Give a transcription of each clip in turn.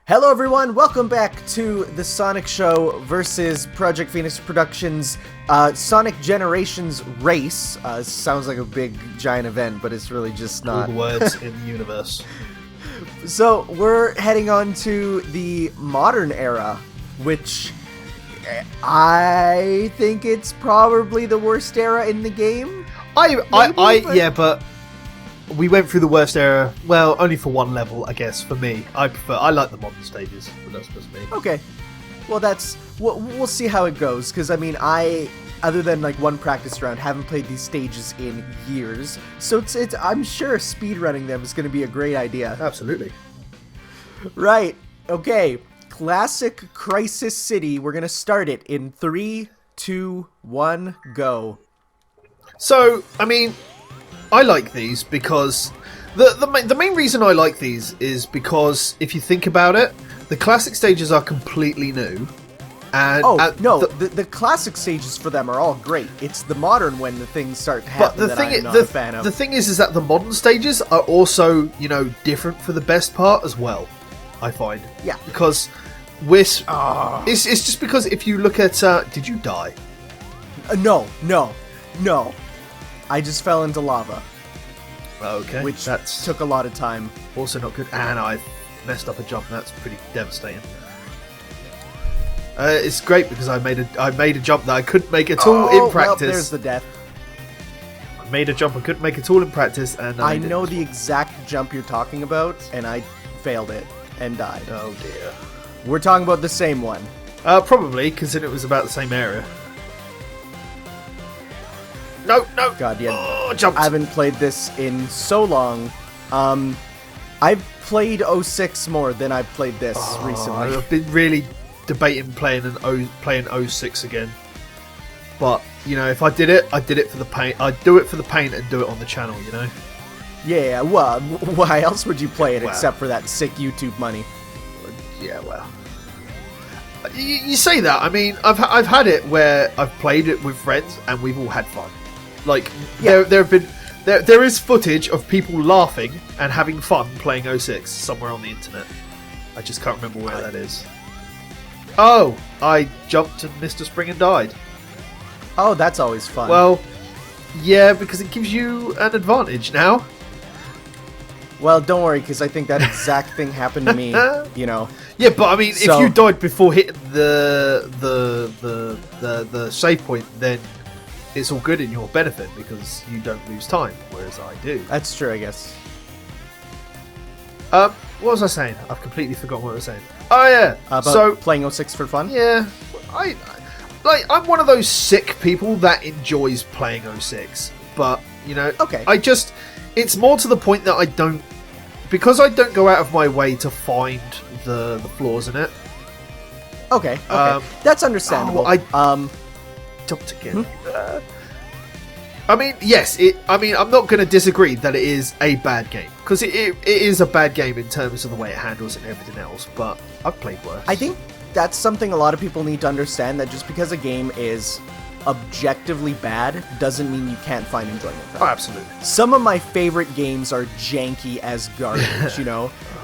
Hello everyone, welcome back to the Sonic Show versus Project Phoenix Productions Sonic Generations Race. Sounds like a big giant event, but it's really just not. All the words in the universe. So we're heading on to the modern era, which I think it's probably the worst era in the game. Yeah, but we went through the worst era, well, only for one level, I guess, for me. I like the modern stages, but that's just me. Okay. Well, we'll see how it goes, because, I mean, other than, like, one practice round, haven't played these stages in years, so I'm sure speedrunning them is going to be a great idea. Absolutely. Right. Okay. Classic Crisis City. We're going to start it in 3, 2, 1, go. So, I mean, I like these because the main reason I like these is because if you think about it, the classic stages are completely new. And the classic stages for them are all great. It's the modern when the things start to happen that I'm not a fan of. The thing is that the modern stages are also, different for the best part as well, I find. Yeah. Because it's just because if you look at... did you die? No. I just fell into lava. Okay. Which that's took a lot of time. Also not good. And I messed up a jump. That's pretty devastating. It's great because I made a jump that I couldn't make at all in practice. Well, there's the death. I made a jump I couldn't make at all in practice, and I know the exact jump you're talking about, and I failed it and died. Oh dear. We're talking about the same one. Probably, considering it was about the same area. No. God, yeah. Oh, jumped. I haven't played this in so long. I've played 06 more than I've played this recently. I've been really debating playing 06 again. But, if I did it for the paint. I'd do it for the paint and do it on the channel, Yeah, well, why else would you play it except for that sick YouTube money? Yeah, well. You say that. I mean, I've had it where I've played it with friends and we've all had fun. Like, yeah. there is footage of people laughing and having fun playing 06 somewhere on the internet. I just can't remember where that is. Oh, I jumped and missed a spring and died. Oh, that's always fun. Well, yeah, because it gives you an advantage now. Well, don't worry, because I think that exact thing happened to me, Yeah, but I mean, if you died before hitting the save point, then it's all good in your benefit because you don't lose time, whereas I do. That's true, I guess. What was I saying? I've completely forgotten what I was saying. Oh yeah, about playing 06 for fun. Yeah, I'm one of those sick people that enjoys playing 06, but okay. It's more to the point that I don't go out of my way to find the flaws in it. Okay. That's understandable. Jumped again. I mean, yes. I'm not going to disagree that it is a bad game because it is a bad game in terms of the way it handles and everything else. But I've played worse. I think that's something a lot of people need to understand, that just because a game is objectively bad doesn't mean you can't find enjoyment from it. Oh, absolutely. Some of my favorite games are janky as garbage.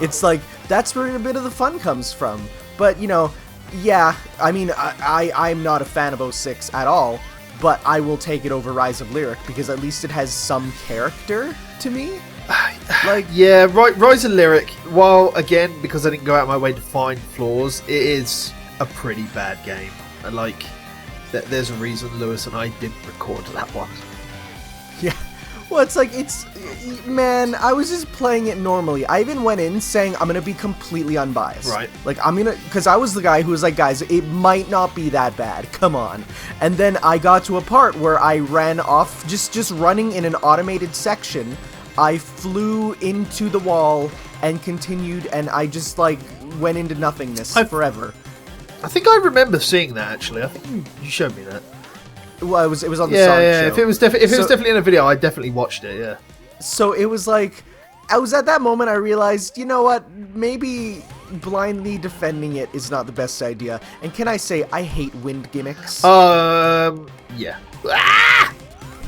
It's like that's where a bit of the fun comes from. But yeah, I mean, I'm not a fan of 06 at all, but I will take it over Rise of Lyric because at least it has some character to me. Yeah, Rise of Lyric, while again, because I didn't go out of my way to find flaws, it is a pretty bad game. There's a reason Lewis and I didn't record that one. Yeah. Well, man, I was just playing it normally. I even went in saying I'm going to be completely unbiased. Right. Because I was the guy who was like, guys, it might not be that bad. Come on. And then I got to a part where I ran off, just running in an automated section. I flew into the wall and continued, and I just, went into nothingness forever. I think I remember seeing that, actually. I think you showed me that. Well, it was on the Sonic show. If it was definitely in a video, I definitely watched it. Yeah. So it was like, I was at that moment I realized, you know what? Maybe blindly defending it is not the best idea. And can I say I hate wind gimmicks? Yeah. Ah!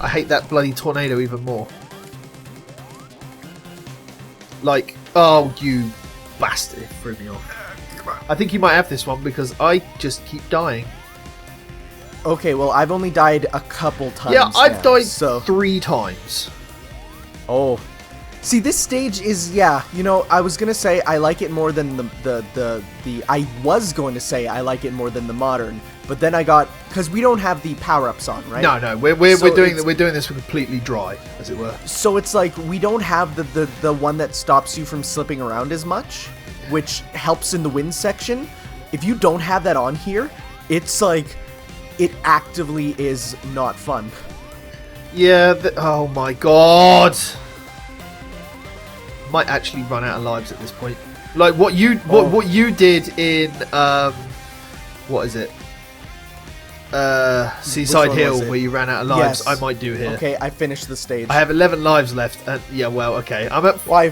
I hate that bloody tornado even more. Oh, you bastard! It threw me off. I think you might have this one because I just keep dying. Okay, well, I've only died a couple times. Yeah, I've died so 3 times. Oh. See, this stage is, yeah, you know, I was gonna say I like it more than I was going to say I like it more than the modern, but then I got, because we don't have the power-ups on, right? No, we're doing this completely dry, as it were. So it's like, we don't have the one that stops you from slipping around as much, which helps in the wind section. If you don't have that on here, it's like, it actively is not fun. Yeah, oh my god! Might actually run out of lives at this point. Like what you did in what is it? Seaside Hill, where you ran out of lives. Yes. I might do here. Okay, I finished the stage. I have 11 lives left, and yeah, well, okay, I'm at. Well,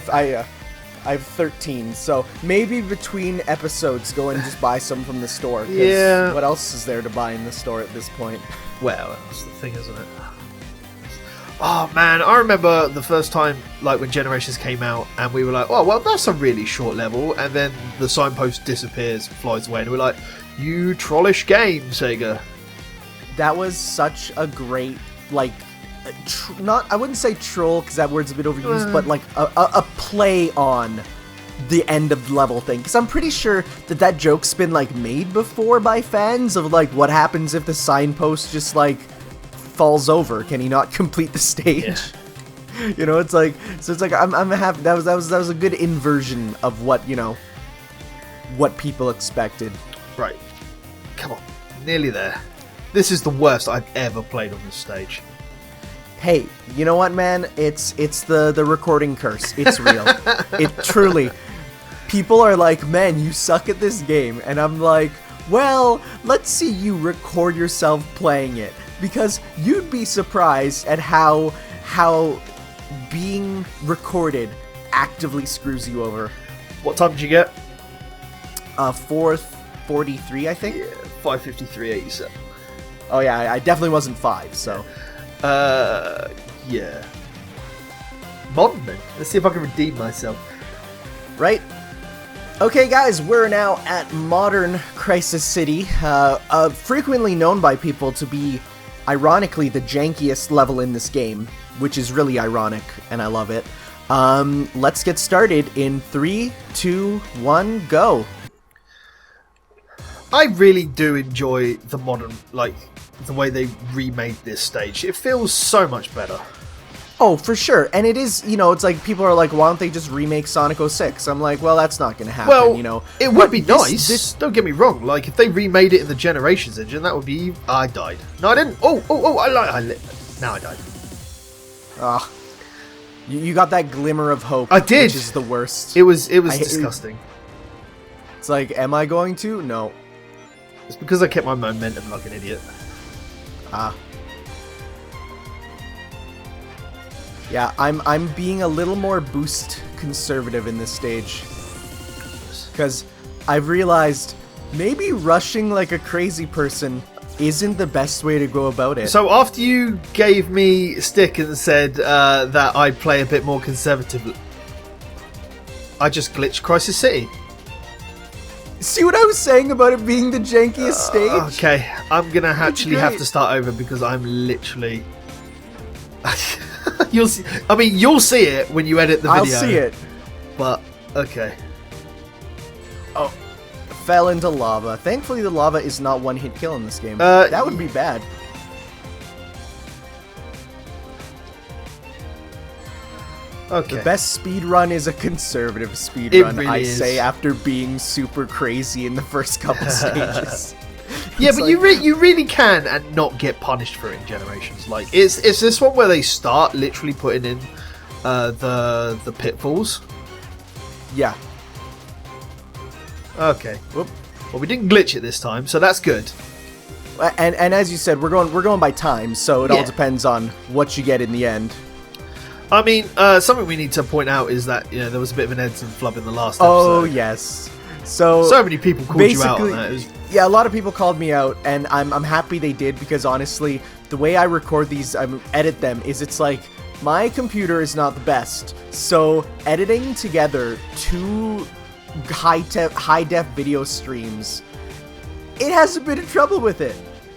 I have 13, so maybe between episodes, go and just buy some from the store. Yeah. What else is there to buy in the store at this point? Well, that's the thing, isn't it? Oh man, I remember the first time, like when Generations came out, and we were like, "Oh, well, that's a really short level," and then the signpost disappears, flies away, and we're like, "You trollish game, Sega." That was such a great, like, I wouldn't say troll because that word's a bit overused, but like a play on the end of level thing. Because I'm pretty sure that joke's been like made before by fans of like what happens if the signpost just like falls over. Can he not complete the stage? Yeah. You know, it's like, so it's like I'm happy that was a good inversion of what, you know, what people expected. Right, come on, nearly there. This is the worst I've ever played on this stage. Hey, you know what, man? It's the recording curse. It's real. It truly. People are like, man, you suck at this game, and I'm like, well, let's see you record yourself playing it. Because you'd be surprised at how being recorded actively screws you over. What time did you get? 4:43, I think. Yeah, 5:53.87. Oh yeah, I definitely wasn't 5. So. Yeah. Modern then. Let's see if I can redeem myself. Right. Okay, guys, we're now at Modern Crisis City, frequently known by people to be, ironically, the jankiest level in this game, which is really ironic, and I love it. Let's get started in 3, 2, 1, go. I really do enjoy the modern, like, the way they remade this stage. It feels so much better. Oh, for sure. And it is, you know, it's like people are like, why don't they just remake Sonic 06? I'm like, well, that's not going to happen, well, you know. It would be nice. Don't get me wrong. Like, if they remade it in the Generations engine, that would be... I died. No, I didn't. Oh, now I died. Ah. You got that glimmer of hope. I did. Which is the worst. It was disgusting. It's like, am I going to? No. It's because I kept my momentum like an idiot. Ah. Yeah, I'm being a little more boost conservative in this stage. Because I've realized maybe rushing like a crazy person isn't the best way to go about it. So after you gave me stick and said that I play a bit more conservatively, I just glitched Crisis City. See what I was saying about it being the jankiest stage? Okay, I'm gonna actually have to start over because I'm literally... You'll see. I mean, you'll see it when you edit the video. I'll see it. But, okay. Oh, fell into lava. Thankfully, the lava is not one-hit kill in this game. That would be bad. Okay. The best speed run is a conservative speed run, really I is. say, after being super crazy in the first couple stages. Yeah, but like, you really can and not get punished for it in Generations. Like, it's this one where they start literally putting in the pitfalls. Yeah. Okay. Whoop. Well, we didn't glitch it this time, so that's good. And as you said, we're going by time, so it all depends on what you get in the end. I mean, something we need to point out is that, you know, there was a bit of an Edson flub in the last episode. Oh, yes. So many people called you out on that. Yeah, a lot of people called me out, and I'm happy they did, because honestly, the way I record these, edit them, is it's like, my computer is not the best, so editing together two high def video streams, it has a bit of trouble with it.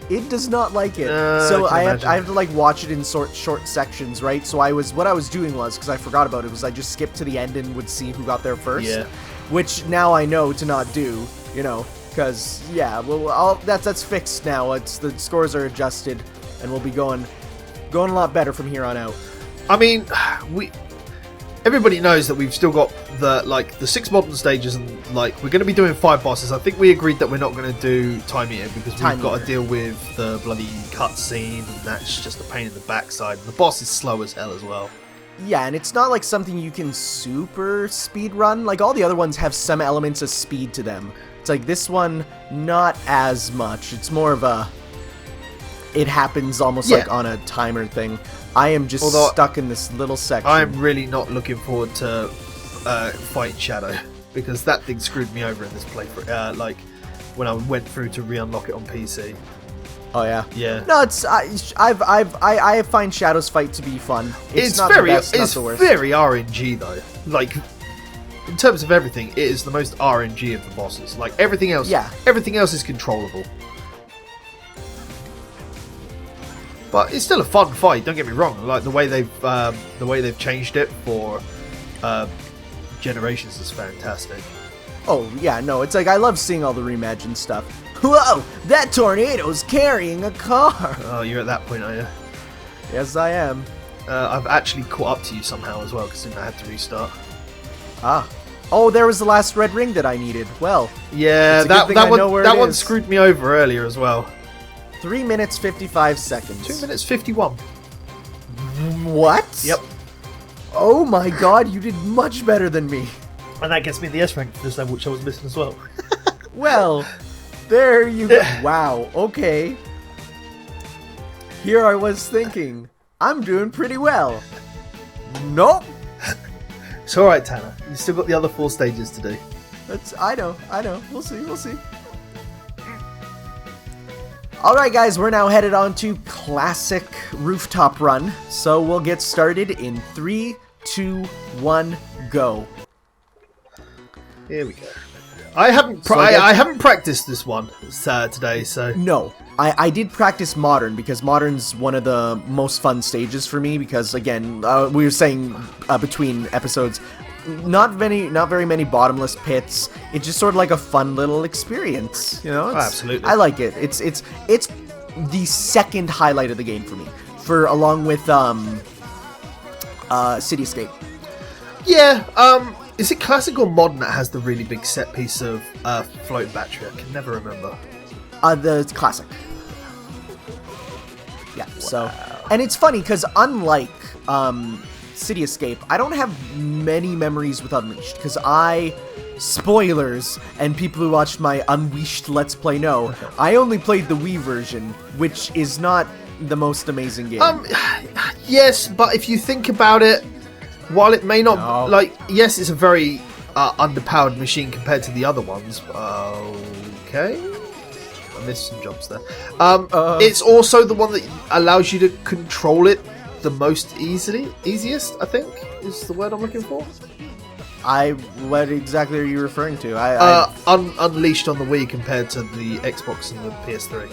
It does not like it. So I have to like watch it in short sections, right? So what I was doing was, because I forgot about it, was I just skipped to the end and would see who got there first. Yeah. Which now I know to not do, because well, that's fixed now. The scores are adjusted, and we'll be going a lot better from here on out. I mean, everybody knows that we've still got the 6 modern stages, and like we're going to be doing 5 bosses. I think we agreed that we're not going to do Time Eater because we've got to deal with the bloody cutscene, and that's just a pain in the backside. And the boss is slow as hell as well. Yeah, and it's not like something you can super speed run. Like all the other ones have some elements of speed to them. It's like this one, not as much. It's more of it happens almost like on a timer thing. I am just stuck in this little section. I'm really not looking forward to fighting Shadow, because that thing screwed me over in this playthrough. Like when I went through to re-unlock it on PC. Oh yeah. Yeah. No, I find Shadow's fight to be fun. It's not very the best, not the worst. very RNG though. Like in terms of everything, it is the most RNG of the bosses. Like everything else, everything else is controllable. But it's still a fun fight. Don't get me wrong. Like the way they've changed it for Generations is fantastic. Oh yeah, no, it's like I love seeing all the reimagined stuff. Whoa, that tornado's carrying a car. Oh, you're at that point, are you? Yes, I am. I've actually caught up to you somehow as well, because I had to restart. Ah. Oh, there was the last red ring that I needed. Well. Yeah, that one screwed me over earlier as well. 3 minutes 55 seconds. 2 minutes 51. What? Yep. Oh my god, you did much better than me. And that gets me the S rank for this level, which I was missing as well. Well, there you go. Wow, okay. Here I was thinking, I'm doing pretty well. Nope. It's alright, Tanner. You've still got the other 4 stages to do. I know. We'll see. Alright guys, we're now headed on to Classic Rooftop Run. So we'll get started in 3, 2, 1, go. Here we go. I haven't practiced this one today, so... No, I did practice Modern, because Modern's one of the most fun stages for me, because, again, we were saying between episodes, not very many bottomless pits. It's just sort of like a fun little experience, absolutely. I like it. It's the second highlight of the game for me, along with City Escape. Yeah, is it Classic or Modern that has the really big set piece of floating battery? I can never remember. The Classic. Yeah, wow. So... And it's funny, because unlike City Escape, I don't have many memories with Unleashed, because spoilers, and people who watched my Unleashed Let's Play know, I only played the Wii version, which is not the most amazing game. Yes, but if you think about it, while it may not, yes, it's a very underpowered machine compared to the other ones. Okay. I missed some jobs there. It's also the one that allows you to control it the most easiest, I think, is the word I'm looking for. What exactly are you referring to? Unleashed on the Wii compared to the Xbox and the PS3.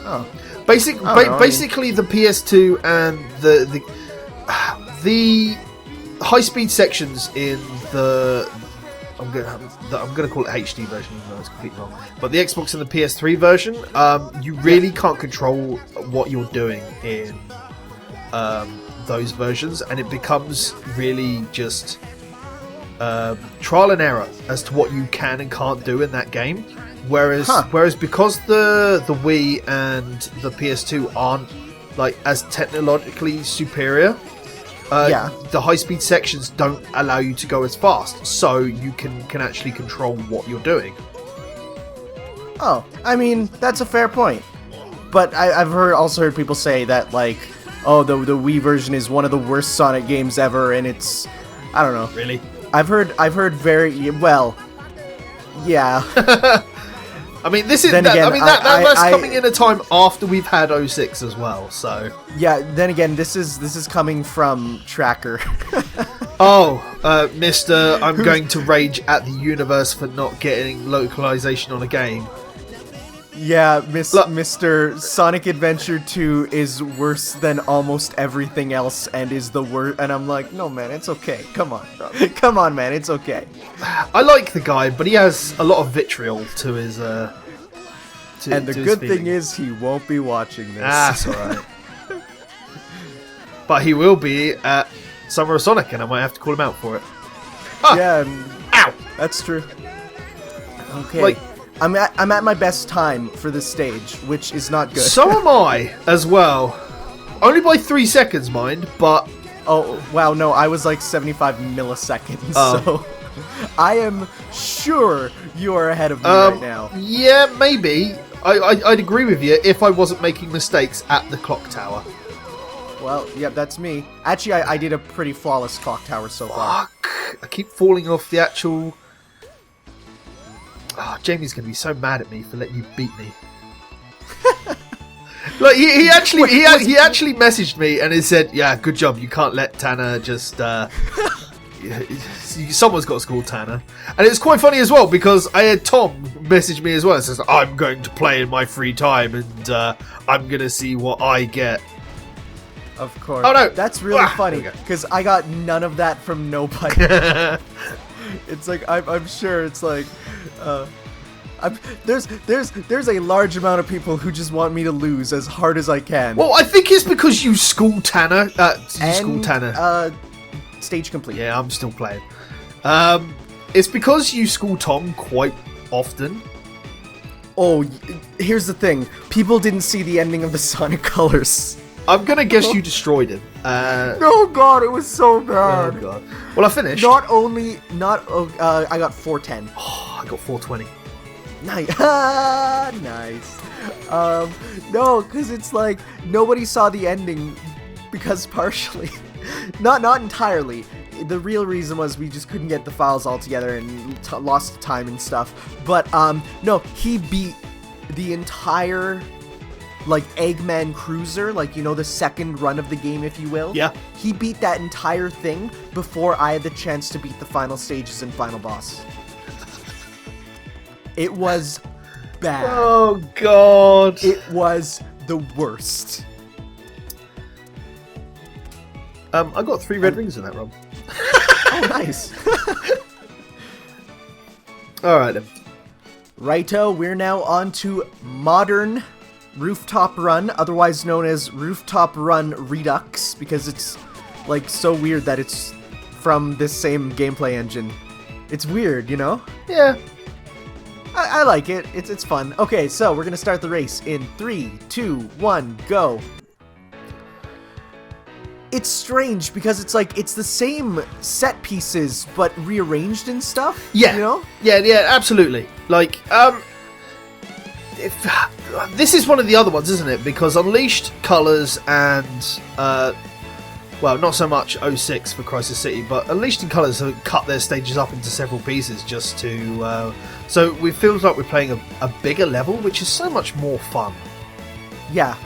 Oh. Basically the PS2 and the high-speed sections in the I'm gonna call it HD version, even though it's completely wrong. But the Xbox and the PS3 version, you really can't control what you're doing in those versions, and it becomes really just trial and error as to what you can and can't do in that game. Whereas because the Wii and the PS2 aren't like as technologically superior, the high-speed sections don't allow you to go as fast, so you can actually control what you're doing. Oh, I mean, that's a fair point. But I've also heard people say that, like, oh, the Wii version is one of the worst Sonic games ever, and it's... I don't know. Really? I've heard very... Well, yeah. I mean, that's coming in a time after we've had 06 as well, so... Yeah, then again, this is coming from Tracker. Oh, Mister, I'm going to rage at the universe for not getting localization on a game. Yeah, Mr. Sonic Adventure 2 is worse than almost everything else and is the worst. And I'm like, no, man, it's okay. Come on. Come on, man, it's okay. I like the guy, but he has a lot of vitriol to his... and the good thing is he won't be watching this. That's alright. But he will be at Summer of Sonic, and I might have to call him out for it. Ah! Yeah, Ow! That's true. Okay. Like, I'm at my best time for this stage, which is not good. So am I, as well. Only by 3 seconds, mind, but... Oh, wow, no, I was like 75 milliseconds, so... I am sure you are ahead of me right now. Yeah, maybe. I'd agree with you if I wasn't making mistakes at the clock tower. Well, yeah, that's me. Actually, I did a pretty flawless clock tower so far. Fuck! I keep falling off the actual... Oh, Jamie's going to be so mad at me for letting you beat me. Like, he actually messaged me and he said, yeah, good job, you can't let Tanner just... someone's got to score Tanner. And it's quite funny as well, because I had Tom message me as well and says, I'm going to play in my free time and I'm going to see what I get. Of course. Oh, no. That's really funny, because I got none of that from nobody. It's like, I'm sure it's like... there's a large amount of people who just want me to lose as hard as I can. Well, I think it's because you school Tanner. Stage complete. Yeah, I'm still playing. It's because you school Tom quite often. Oh, here's the thing. People didn't see the ending of the Sonic Colors. I'm gonna guess you destroyed him. No, God, it was so bad. Oh, God. Well, I finished. I got 410. Oh, I got 420. Nice. Nice. No, because it's like, nobody saw the ending, because partially, not entirely. The real reason was we just couldn't get the files all together and lost time and stuff. But, no, he beat the entire... like Eggman Cruiser, like, you know, the second run of the game, if you will. Yeah. He beat that entire thing before I had the chance to beat the final stages and final boss. It was bad. Oh, God. It was the worst. I got 3 red rings in that run. Oh, nice. Alright then. Righto, we're now on to Modern Rooftop Run, otherwise known as Rooftop Run Redux, because it's, like, so weird that it's from this same gameplay engine. It's weird, you know? Yeah. I like it. It's fun. Okay, so we're gonna start the race in 3, 2, 1, go. It's strange because it's like, it's the same set pieces, but rearranged and stuff. Yeah. You know? Yeah, absolutely. Like, this is one of the other ones, isn't it? Because Unleashed, Colors, and well, not so much 06 for Crisis City, but Unleashed and Colors have cut their stages up into several pieces just to so it feels like we're playing a bigger level, which is so much more fun. Yeah.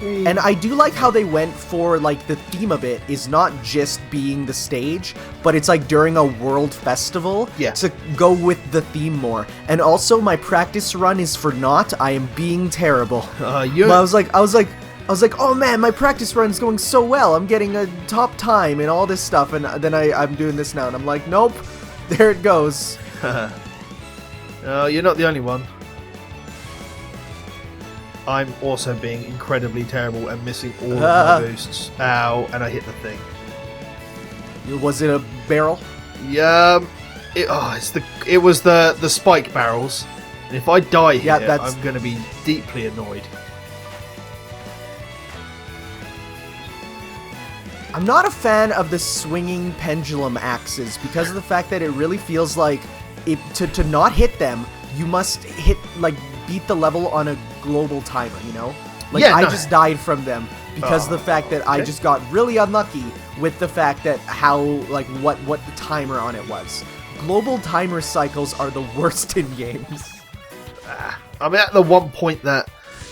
And I do like how they went for, like, the theme of it is not just being the stage, but it's like during a world festival to go with the theme more. And also, my practice run is for naught. I am being terrible. I was like, oh man, my practice run is going so well. I'm getting a top time and all this stuff. And then I'm doing this now, and I'm like, nope, there it goes. You're not the only one. I'm also being incredibly terrible and missing all of my boosts. Ow, and I hit the thing. Was it a barrel? Yeah, it was the spike barrels. And if I die here, I'm going to be deeply annoyed. I'm not a fan of the swinging pendulum axes because of the fact that it really feels like to not hit them, you must hit, like, beat the level on a global timer, you know? Like, I just died from them because of the fact that I just got really unlucky with the fact that how, like, what the timer on it was. Global timer cycles are the worst in games. I'm at the one point that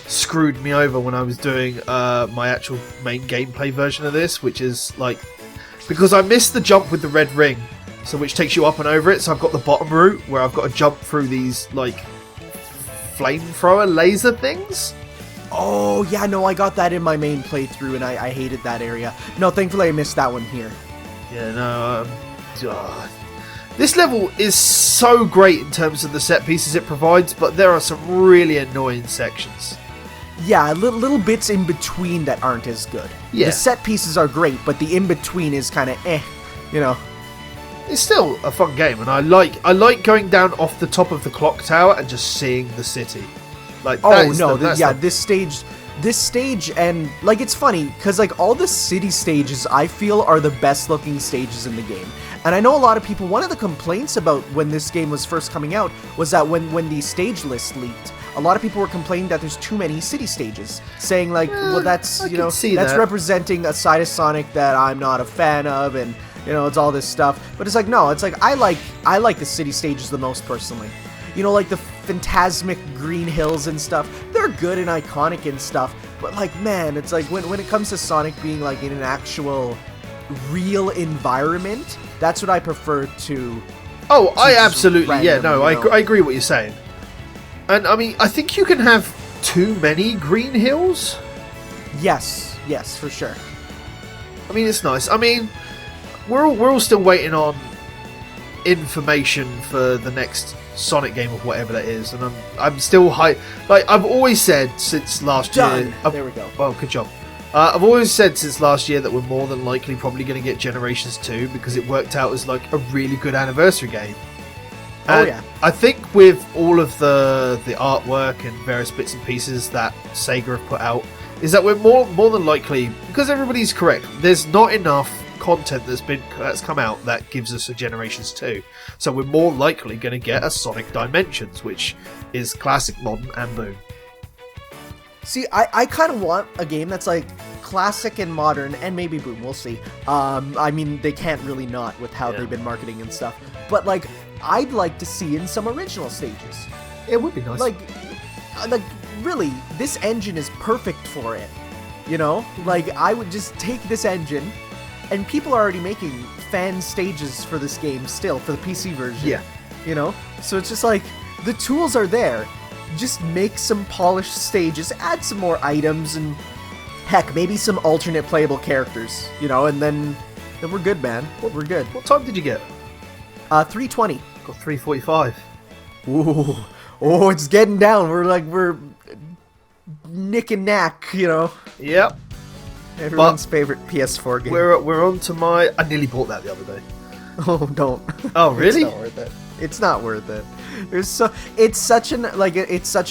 screwed me over when I was doing my actual main gameplay version of this, which is, like, because I missed the jump with the red ring, so which takes you up and over it. So I've got the bottom route where I've got to jump through these like flamethrower laser things. Oh, yeah, no, I got that in my main playthrough, and I hated that area. No, thankfully I missed that one here. Yeah, no. This level is so great in terms of the set pieces it provides, but there are some really annoying sections. Yeah, little bits in between that aren't as good. Yeah. The set pieces are great, but the in-between is kind of you know. It's still a fun game, and I like going down off the top of the clock tower and just seeing the city. Like, this stage, and like, it's funny because like all the city stages I feel are the best looking stages in the game. And I know a lot of people, one of the complaints about when this game was first coming out was that when the stage list leaked, a lot of people were complaining that there's too many city stages, saying like, well, that's that's representing a side of Sonic that I'm not a fan of, and it's all this stuff. But it's like, no, it's like I like the city stages the most personally. Like the phantasmic green hills and stuff, they're good and iconic and stuff, but like, man, it's like when it comes to Sonic being like in an actual real environment, that's what I prefer to. Oh, I absolutely, yeah, no, I agree what you're saying. And I mean, I think you can have too many green hills. Yes, for sure. I mean, it's nice. I mean, we're all still waiting on information for the next Sonic game or whatever that is, and I'm still high. Like I've always said since last year. There we go. Well, good job. I've always said since last year that we're more than likely probably going to get Generations 2 because it worked out as like a really good anniversary game. And I think with all of the artwork and various bits and pieces that Sega have put out, is that we're more than likely, because everybody's correct, there's not enough content that's come out that gives us a Generations 2. So we're more likely going to get a Sonic Dimensions, which is classic, modern, and boom. See, I kind of want a game that's like classic and modern, and maybe boom, we'll see. I mean, they can't really not with how they've been marketing and stuff. But like, I'd like to see in some original stages. It would be nice. Like really, this engine is perfect for it. Like, I would just take this engine, and people are already making fan stages for this game still, for the PC version. Yeah. So it's just like, the tools are there. Just make some polished stages, add some more items, and heck, maybe some alternate playable characters, and then we're good, man. We're good. What time did you get? 3:20. Got 3:45. Ooh. Oh, it's getting down. We're nick and knack, Yep. Everyone's favorite PS4 game. We're on to my... I nearly bought that the other day. Oh, don't. Oh, really? It's not worth it. It's not worth it. It's such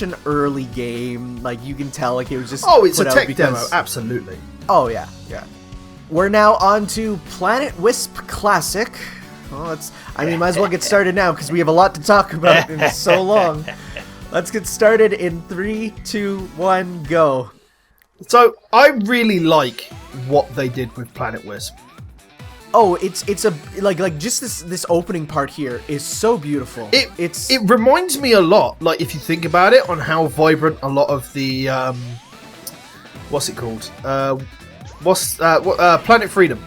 an early game. Like, you can tell, like, it was just it's a put tech out demo, absolutely. Oh yeah. We're now on to Planet Wisp Classic. Well, might as well get started now because we have a lot to talk about and it's so long. Let's get started in 3, 2, 1, go. So I really like what they did with Planet Wisp. Oh, it's a like just this opening part here is so beautiful. It reminds me a lot, like if you think about it, on how vibrant a lot of the what's it called? Planet Freedom.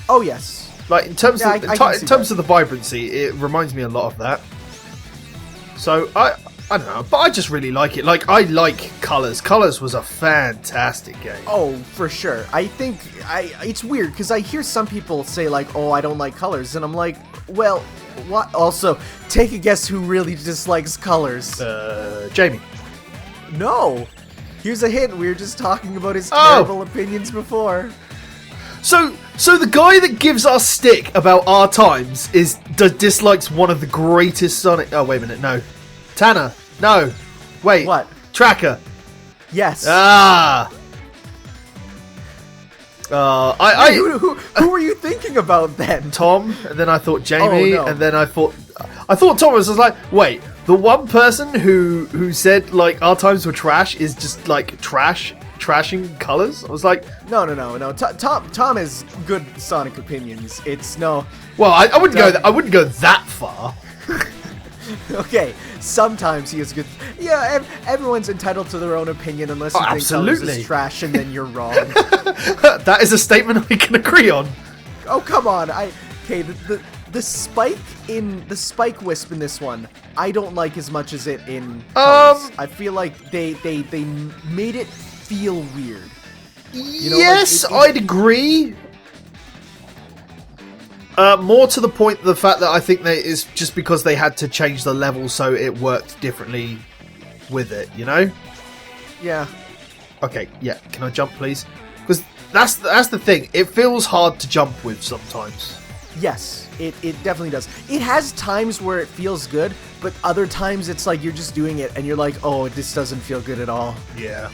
Oh yes. Like in terms of the vibrancy, it reminds me a lot of that. So I don't know, but I just really like it. Like, I like Colors. Colors was a fantastic game. Oh, for sure. I think it's weird because I hear some people say like, "Oh, I don't like Colors," and I'm like, "Well, what?" Also, take a guess who really dislikes Colors? Jamie. No. Here's a hint. We were just talking about his terrible opinions before. So the guy that gives us stick about our times dislikes one of the greatest Sonic... Oh, wait a minute, no. Tanner, no. Wait. What? Tracker. Yes. Who were you thinking about then? Tom, and then I thought Jamie, Oh, no. and then I thought Thomas. I was like, wait, the one person who said like our times were trash is just like trashing Colors. I was like, No. Tom has good Sonic opinions. It's no. well, I wouldn't go. I wouldn't go that far. Okay, sometimes he is good. Yeah, everyone's entitled to their own opinion unless you think Colors absolutely. is trash, and then you're wrong. That is a statement we can agree on. Oh, come on. Okay, the spike wisp in this one, I don't like as much as it in Colors. I feel like they made it feel weird. You know, yes, I'd agree. More to the point, the fact that I think that is just because they had to change the level so it worked differently with it, you know? Yeah. Okay, yeah. Can I jump, please? Because that's the thing. It feels hard to jump with sometimes. Yes, it definitely does. It has times where it feels good, but other times it's like you're just doing it and you're like, oh, this doesn't feel good at all. Yeah.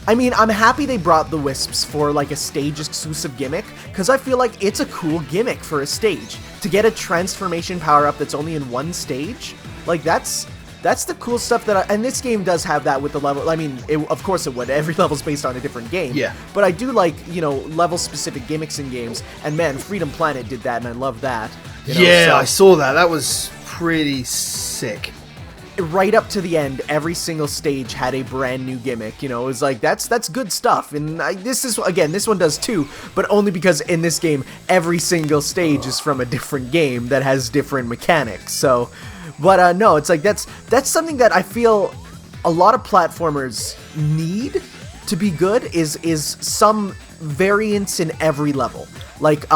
I mean, I'm happy they brought the wisps for like a stage exclusive gimmick, because I feel like it's a cool gimmick for a stage. To get a transformation power up that's only in one stage, like that's the cool stuff that and this game does have that with the level. I mean, of course it would. Every level's based on a different game. Yeah. But I do like, you know, level specific gimmicks in games, and man, Freedom Planet did that, and I love that. You know, yeah, so, I saw that. That was pretty sick. Right up to the end, every single stage had a brand new gimmick. You know, it was like that's good stuff. And this one does too, but only because in this game every single stage is from a different game that has different mechanics. So, but no, it's like that's something that I feel a lot of platformers need to be good is some variance in every level. Like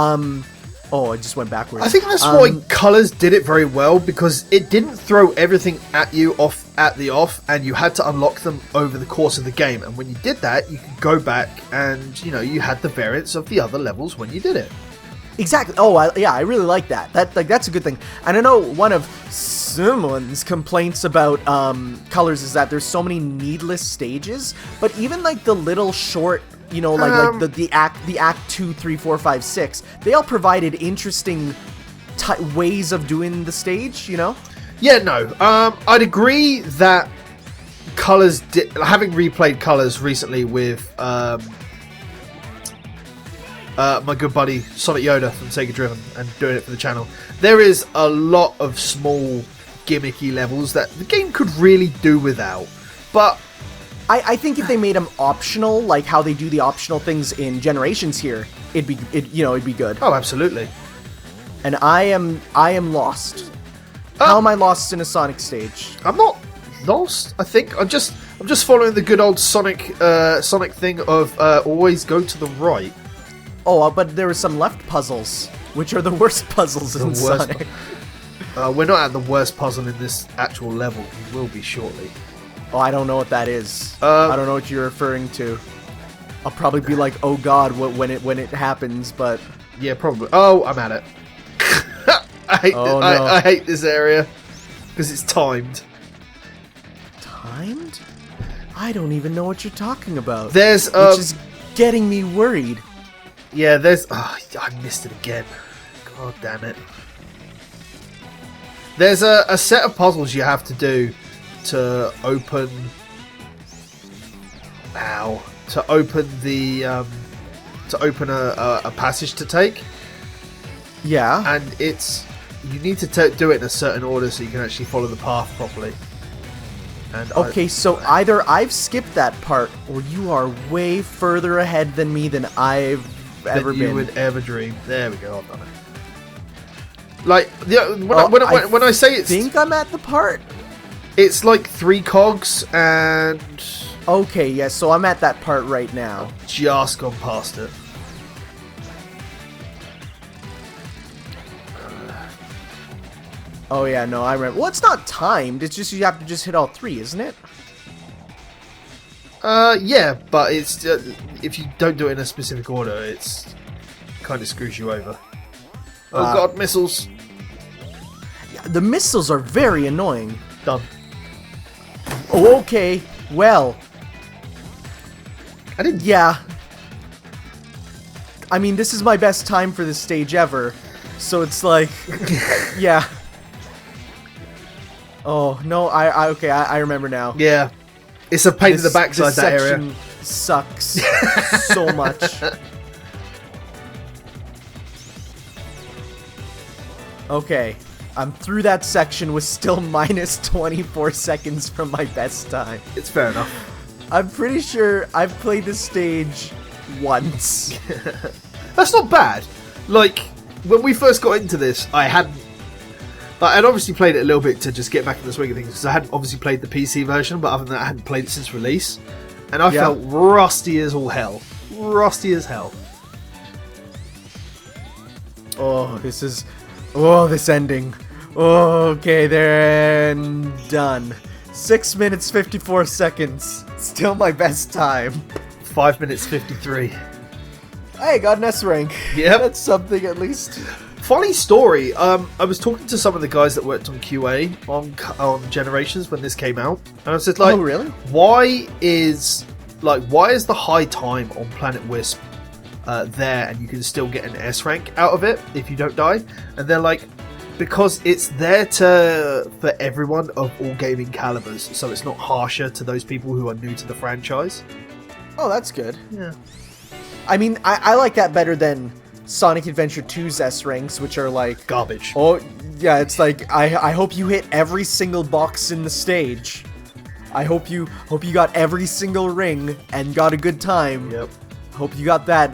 oh, I just went backwards. I think that's why Colors did it very well, because it didn't throw everything at you at the off, and you had to unlock them over the course of the game. And when you did that, you could go back and, you know, you had the variants of the other levels when you did it. Exactly. Oh, yeah, I really like that. That's a good thing. And I know one of someone's complaints about Colors is that there's so many needless stages, but even like the little short, you know, like the act 2, 3, 4, 5, 6, they all provided interesting ways of doing the stage, you know? Yeah, no. I'd agree that Colors having replayed Colors recently with my good buddy Sonic Yoda from Sega Driven and doing it for the channel, there is a lot of small gimmicky levels that the game could really do without. But I think if they made them optional, like how they do the optional things in Generations here, it'd be good. Oh, absolutely. And I am lost. How am I lost in a Sonic stage? I'm not lost. I think I'm just following the good old Sonic thing of always go to the right. Oh, but there were some left puzzles, which are the worst puzzles in Sonic. We're not at the worst puzzle in this actual level. We will be shortly. Oh, I don't know what that is. I don't know what you're referring to. I'll probably be like, oh god, when it happens, but... Yeah, probably. Oh, I'm at it. I hate this area, because it's timed. Timed? I don't even know what you're talking about. There's, which is getting me worried. Yeah, there's... Oh, I missed it again. God damn it. There's a set of puzzles you have to do to open... Ow. To open the... to open a passage to take. Yeah. And it's... You need to do it in a certain order so you can actually follow the path properly. And okay, so either I've skipped that part, or you are way further ahead than me than I've ever been. You would ever dream. There we go, I've done it. Like, when I say it's... I think I'm at the part. It's like 3 cogs and... Okay, yeah, so I'm at that part right now. Just gone past it. Oh yeah, no, I remember. Well, it's not timed. It's just you have to just hit all 3, isn't it? Yeah, but it's if you don't do it in a specific order, it's kind of screws you over. Oh god, missiles! Yeah, the missiles are very annoying. Done. Oh, okay. Well, I didn't. Yeah. I mean, this is my best time for this stage ever, so it's like, yeah. Oh no, okay, I remember now. Yeah, it's a pain in the backside, that area. This section sucks so much. Okay, I'm through that section with still minus 24 seconds from my best time. It's fair enough. I'm pretty sure I've played this stage once. That's not bad. Like, when we first got into this, I'd obviously played it a little bit to just get back in the swing of things, because I hadn't obviously played the PC version, but other than that, I hadn't played it since release. And I felt rusty as all hell. Rusty as hell. Oh, this ending. Oh, okay, they're done. 6 minutes, 54 seconds. Still my best time. 5 minutes, 53. Hey, got an S rank. Yeah, that's something at least. Funny story. I was talking to some of the guys that worked on QA on Generations when this came out, and I was just like, "Oh, really? Why is the high time on Planet Wisp there, and you can still get an S rank out of it if you don't die?" And they're like, because it's there for everyone of all gaming calibers, so it's not harsher to those people who are new to the franchise. Oh, that's good. Yeah. I mean, I like that better than Sonic Adventure 2's S ranks, which are like garbage. Oh, yeah, it's like I hope you hit every single box in the stage. I hope you got every single ring and got a good time. Yep. Hope you got that,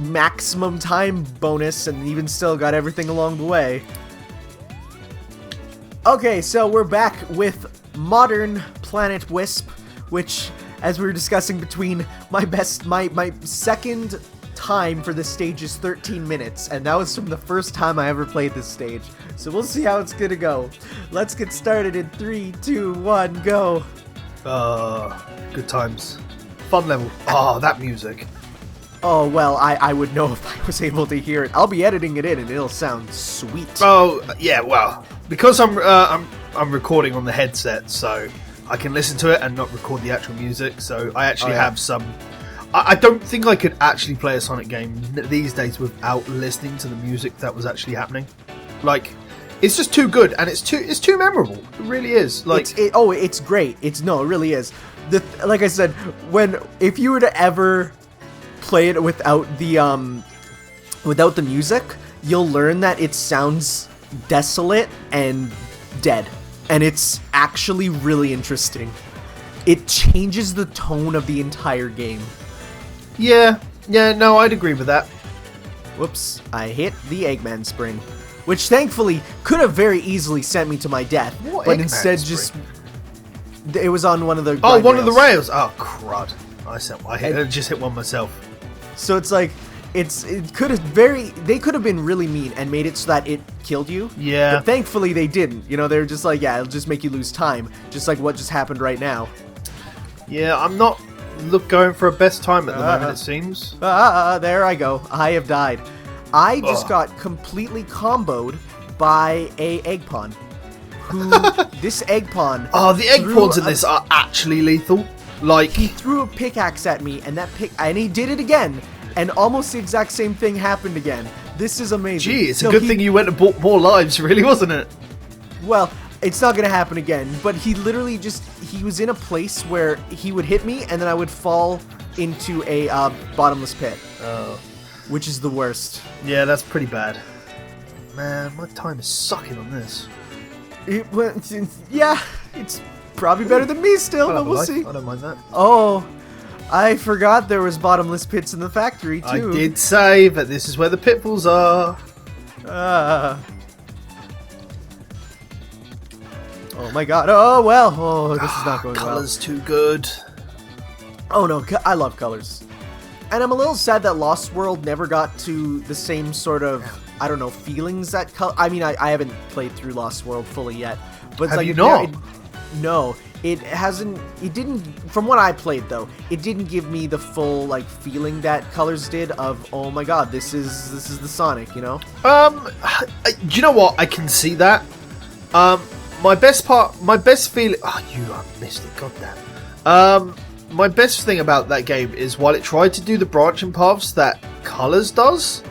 maximum time bonus and even still got everything along the way. Okay, so we're back with modern Planet Wisp, which, as we were discussing between my second time for this stage is 13 minutes, and that was from the first time I ever played this stage. So we'll see how it's gonna go. Let's get started in 3, 2, 1, go. Good times. Fun level. Oh, that music. Oh, well, I would know if I was able to hear it. I'll be editing it in and it'll sound sweet. Oh, yeah, well, because I'm recording on the headset, so I can listen to it and not record the actual music, so I actually have some... I don't think I could actually play a Sonic game these days without listening to the music that was actually happening. Like, it's just too good, and it's too memorable. It really is. Like, it's great. It really is. Like I said, if you were to ever play it without the music, you'll learn that it sounds desolate and dead, and it's actually really interesting. It changes the tone of the entire game. Yeah, no, I'd agree with that. Whoops, I hit the Eggman spring, which thankfully could have very easily sent me to my death, but instead it was on one of the one of the rails. Oh, crud! I just hit one myself. So it's like they could have been really mean and made it so that it killed you. Yeah. But thankfully they didn't. They were just like, yeah, it'll just make you lose time, just like what just happened right now. Yeah, I'm not going for a best time at the moment, it seems. There I go. I have died. I just got completely comboed by a egg pawn. This egg pawn... Oh, the egg pawns in this are actually lethal. Like, he threw a pickaxe at me, and he did it again, and almost the exact same thing happened again. This is amazing. Gee, it's a good thing you went and bought more lives, really, wasn't it? Well, it's not gonna happen again, but he literally he was in a place where he would hit me, and then I would fall into a bottomless pit. Oh. Which is the worst. Yeah, that's pretty bad. Man, my time is sucking on this. Yeah, it's probably better than me still, but we'll see. I don't mind that. Oh, I forgot there was bottomless pits in the factory, too. I did say that this is where the pitfalls are. Oh my god. Oh, well. Oh, this is not going well. Color's too good. Oh no, I love colors. And I'm a little sad that Lost World never got to the same sort of, I don't know, feelings that I mean, I haven't played through Lost World fully yet. But it's Have like, you not? No, it didn't, from what I played though, it didn't give me the full, like, feeling that Colors did of, oh my god, this is the Sonic, you know? Do you know what? I can see that. My best feeling... Oh, I missed it, goddamn. My best thing about that game is while it tried to do the branching paths that Colors does,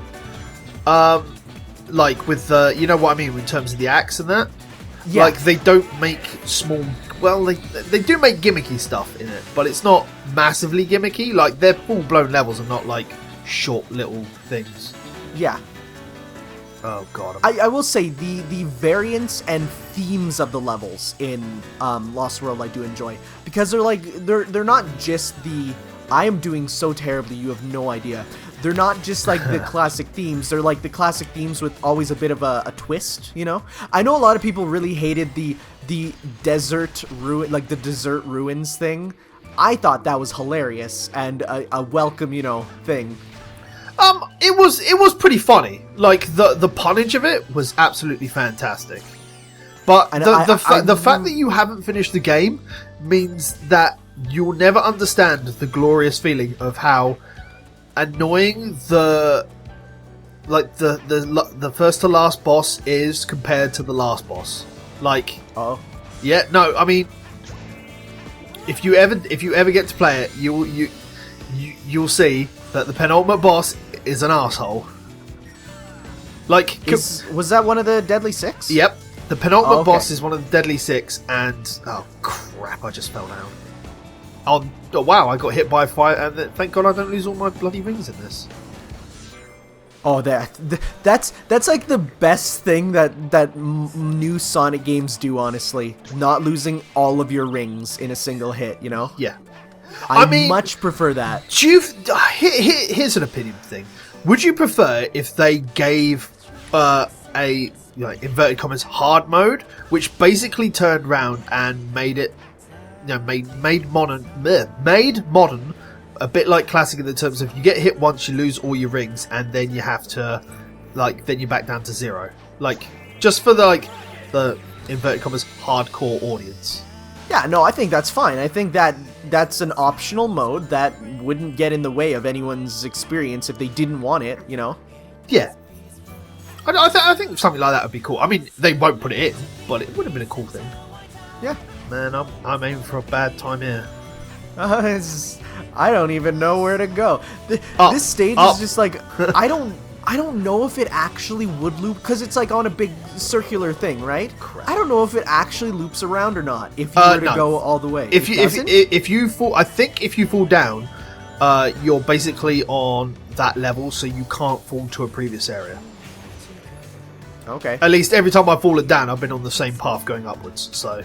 like with the, you know what I mean, in terms of the axe and that? Yeah. Like, they don't make small... Well, they do make gimmicky stuff in it, but it's not massively gimmicky. Like, they're full-blown levels and not, like, short little things. Yeah. Oh, God. I will say, the variants and themes of the levels in Lost World I do enjoy. Because they're not just the, I am doing so terribly, you have no idea. they're not just like the classic themes. They're like the classic themes with always a bit of a twist, you know? I know a lot of people really hated the desert ruin, like the desert ruins thing. I thought that was hilarious and a welcome, you know, thing. It was pretty funny. Like the punnage of it was absolutely fantastic. But the fact that you haven't finished the game means that you'll never understand the glorious feeling of how annoying the first to last boss is compared to the last boss. Like, yeah, no, I mean, if you ever get to play it, you'll see that the penultimate boss is an asshole. Like, was that one of the Deadly Six? Yep. The penultimate boss is one of the Deadly Six, and oh crap! I just fell down. Oh wow! I got hit by fire, and thank God I don't lose all my bloody rings in this. Oh, that's like the best thing that new Sonic games do. Honestly, not losing all of your rings in a single hit. You know? Yeah. I mean, much prefer that. Here's an opinion thing. Would you prefer if they gave a inverted commas hard mode, which basically turned around and made it, made modern a bit like classic in the terms of you get hit once, you lose all your rings, and then you have to, then you're back down to 0. Like, just for the inverted commas hardcore audience. Yeah, no, I think that's fine. I think that's an optional mode that wouldn't get in the way of anyone's experience if they didn't want it, you know? Yeah. I think something like that would be cool. I mean, they won't put it in, but it would have been a cool thing. Yeah. Man, I'm aiming for a bad time here. I don't even know where to go. This stage is just like, I don't know if it actually would loop, because it's like on a big circular thing, right? Crap. I don't know if it actually loops around or not, if you were to go all the way. If you fall, I think if you fall down, you're basically on that level, so you can't fall to a previous area. Okay. At least every time I've fallen down, I've been on the same path going upwards, so...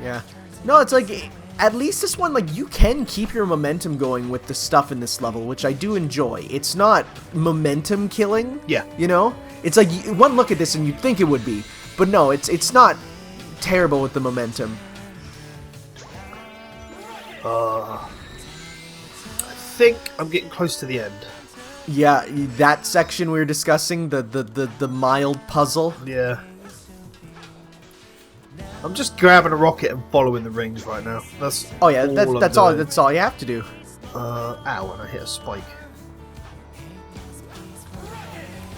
Yeah. No, it's like, at least this one, like, you can keep your momentum going with the stuff in this level, which I do enjoy. It's not momentum killing. Yeah. You know? It's like, one look at this and you'd think it would be. But no, it's not terrible with the momentum. I think I'm getting close to the end. Yeah, that section we were discussing, the mild puzzle. Yeah. I'm just grabbing a rocket and following the rings right now. That's that's all you have to do. Ow, and I hit a spike.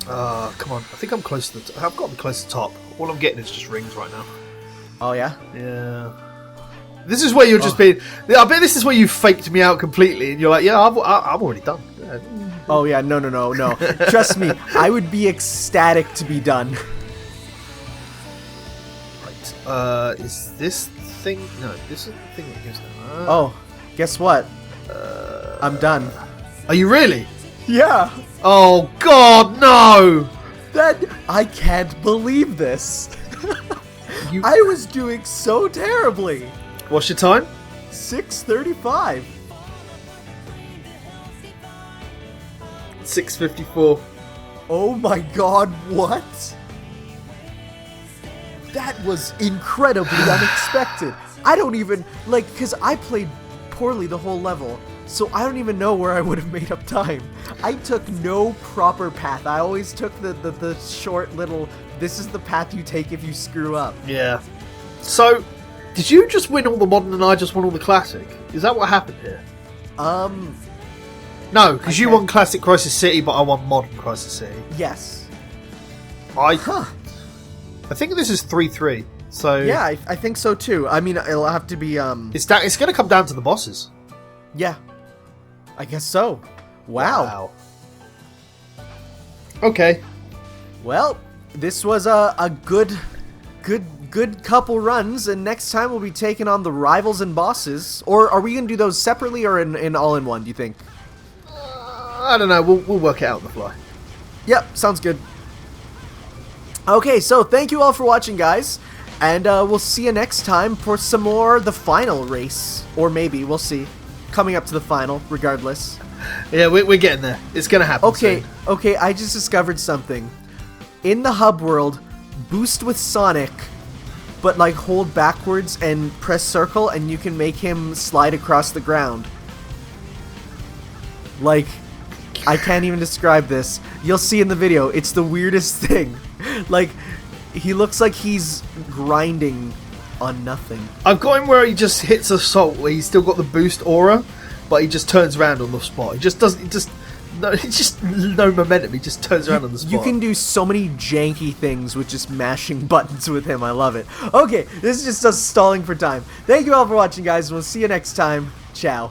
Come on. I think I'm close to the I've got to be close to the top. All I'm getting is just rings right now. Oh, yeah? Yeah. This is where you're just being... I bet this is where you faked me out completely, and you're like, yeah, I'm already done. Yeah. Oh, yeah, no. Trust me, I would be ecstatic to be done. Right. Is this thing... No, this is the thing that gives... Oh, guess what? I'm done. Are you really? Yeah. Oh, God, no! I can't believe this. I was doing so terribly. What's your time? 6:35. 6:54. Oh my God, what? That was incredibly unexpected. I don't even, because I played poorly the whole level, so I don't even know where I would have made up time. I took no proper path. I always took the short little, this is the path you take if you screw up. Yeah. So, did you just win all the modern and I just won all the classic? Is that what happened here? No, because you won Classic Crisis City, but I won Modern Crisis City. Yes. I think this is 3-3. So yeah, I think so too. I mean, it'll have to be It's going to come down to the bosses. Yeah, I guess so. Wow. Okay. Well, this was a good couple runs, and next time we'll be taking on the rivals and bosses. Or are we gonna do those separately or in all in one? Do you think? I don't know. We'll work it out on the fly. Yep, sounds good. Okay, so thank you all for watching, guys, and we'll see you next time for some more the final race, or maybe we'll see. Coming up to the final, regardless. Yeah, we're getting there. It's gonna happen. Okay, soon. okay, I just discovered something. In the hub world, boost with Sonic, but like hold backwards and press circle, and you can make him slide across the ground. Like, I can't even describe this. You'll see in the video. It's the weirdest thing. Like, he looks like he's grinding on nothing. I've got him where he just hits assault, where he's still got the boost aura, but he just turns around on the spot. He just doesn't. It's just no momentum. He just turns around on the spot. You can do so many janky things with just mashing buttons with him. I love it. Okay, this is just us stalling for time. Thank you all for watching, guys. We'll see you next time. Ciao.